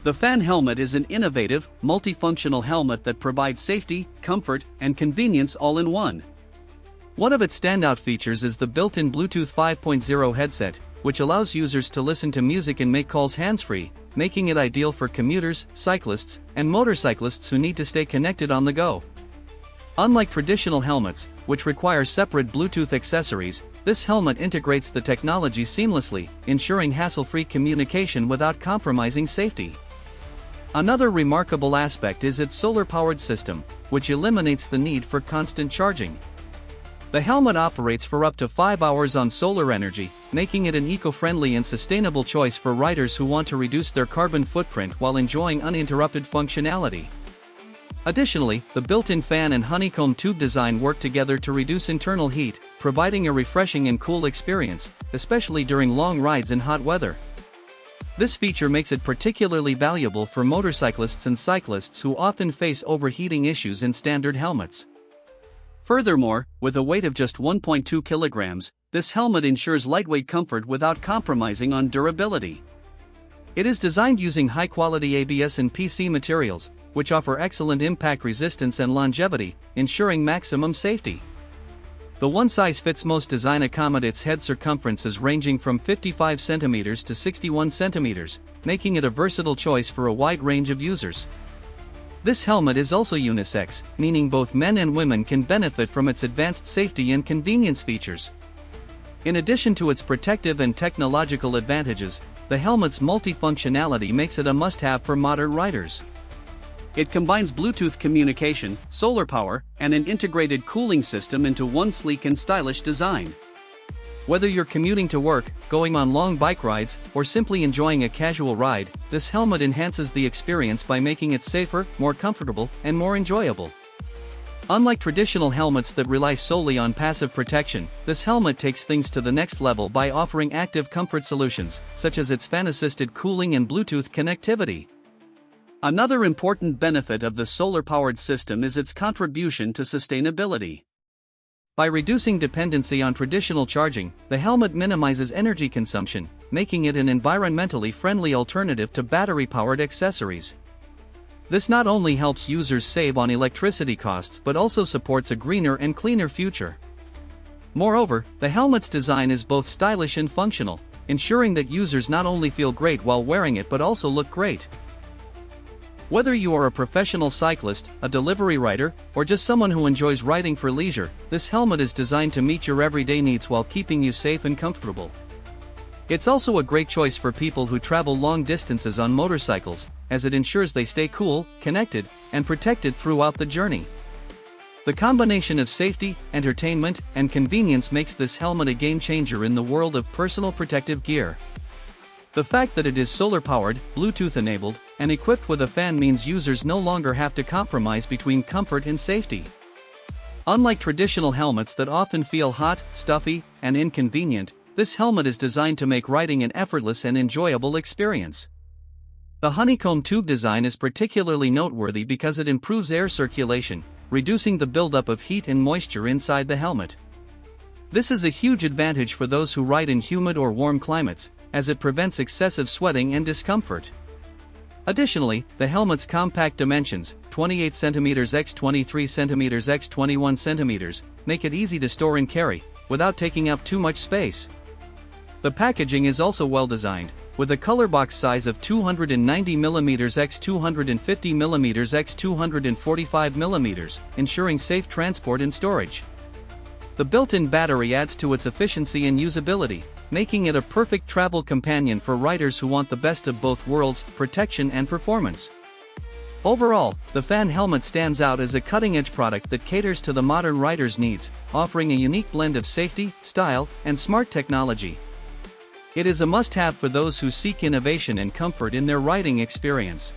The fan helmet is an innovative, multifunctional helmet that provides safety, comfort, and convenience all in one. One of its standout features is the built-in Bluetooth 5.0 headset, which allows users to listen to music and make calls hands-free, making it ideal for commuters, cyclists, and motorcyclists who need to stay connected on the go. Unlike traditional helmets, which require separate Bluetooth accessories, this helmet integrates the technology seamlessly, ensuring hassle-free communication without compromising safety. Another remarkable aspect is its solar-powered system, which eliminates the need for constant charging. The helmet operates for up to 5 hours on solar energy, making it an eco-friendly and sustainable choice for riders who want to reduce their carbon footprint while enjoying uninterrupted functionality. Additionally, the built-in fan and honeycomb tube design work together to reduce internal heat, providing a refreshing and cool experience, especially during long rides in hot weather. This feature makes it particularly valuable for motorcyclists and cyclists who often face overheating issues in standard helmets. Furthermore, with a weight of just 1.2 kilograms, this helmet ensures lightweight comfort without compromising on durability. It is designed using high-quality ABS+PC materials, which offer excellent impact resistance and longevity, ensuring maximum safety. The one-size-fits-most design accommodates head circumferences ranging from 55 cm to 61 cm, making it a versatile choice for a wide range of users. This helmet is also unisex, meaning both men and women can benefit from its advanced safety and convenience features. In addition to its protective and technological advantages, the helmet's multifunctionality makes it a must-have for modern riders. It combines Bluetooth communication, solar power, and an integrated cooling system into one sleek and stylish design. Whether you're commuting to work, going on long bike rides, or simply enjoying a casual ride, this helmet enhances the experience by making it safer, more comfortable, and more enjoyable. Unlike traditional helmets that rely solely on passive protection, this helmet takes things to the next level by offering active comfort solutions, such as its fan-assisted cooling and Bluetooth connectivity. Another important benefit of the solar-powered system is its contribution to sustainability. By reducing dependency on traditional charging, the helmet minimizes energy consumption, making it an environmentally friendly alternative to battery-powered accessories. This not only helps users save on electricity costs but also supports a greener and cleaner future. Moreover, the helmet's design is both stylish and functional, ensuring that users not only feel great while wearing it but also look great. Whether you are a professional cyclist, a delivery rider, or just someone who enjoys riding for leisure, this helmet is designed to meet your everyday needs while keeping you safe and comfortable. It's also a great choice for people who travel long distances on motorcycles, as it ensures they stay cool, connected, and protected throughout the journey. The combination of safety, entertainment, and convenience makes this helmet a game-changer in the world of personal protective gear. The fact that it is solar-powered, Bluetooth-enabled, and equipped with a fan means users no longer have to compromise between comfort and safety. Unlike traditional helmets that often feel hot, stuffy, and inconvenient, this helmet is designed to make riding an effortless and enjoyable experience. The honeycomb tube design is particularly noteworthy because it improves air circulation, reducing the buildup of heat and moisture inside the helmet. This is a huge advantage for those who ride in humid or warm climates, as it prevents excessive sweating and discomfort. Additionally, the helmet's compact dimensions, 28 cm x 23 cm x 21 cm, make it easy to store and carry, without taking up too much space. The packaging is also well designed, with a color box size of 290 mm x 250 mm x 245 mm, ensuring safe transport and storage. The built-in battery adds to its efficiency and usability, making it a perfect travel companion for riders who want the best of both worlds, protection and performance. Overall, the fan helmet stands out as a cutting-edge product that caters to the modern rider's needs, offering a unique blend of safety, style, and smart technology. It is a must-have for those who seek innovation and comfort in their riding experience.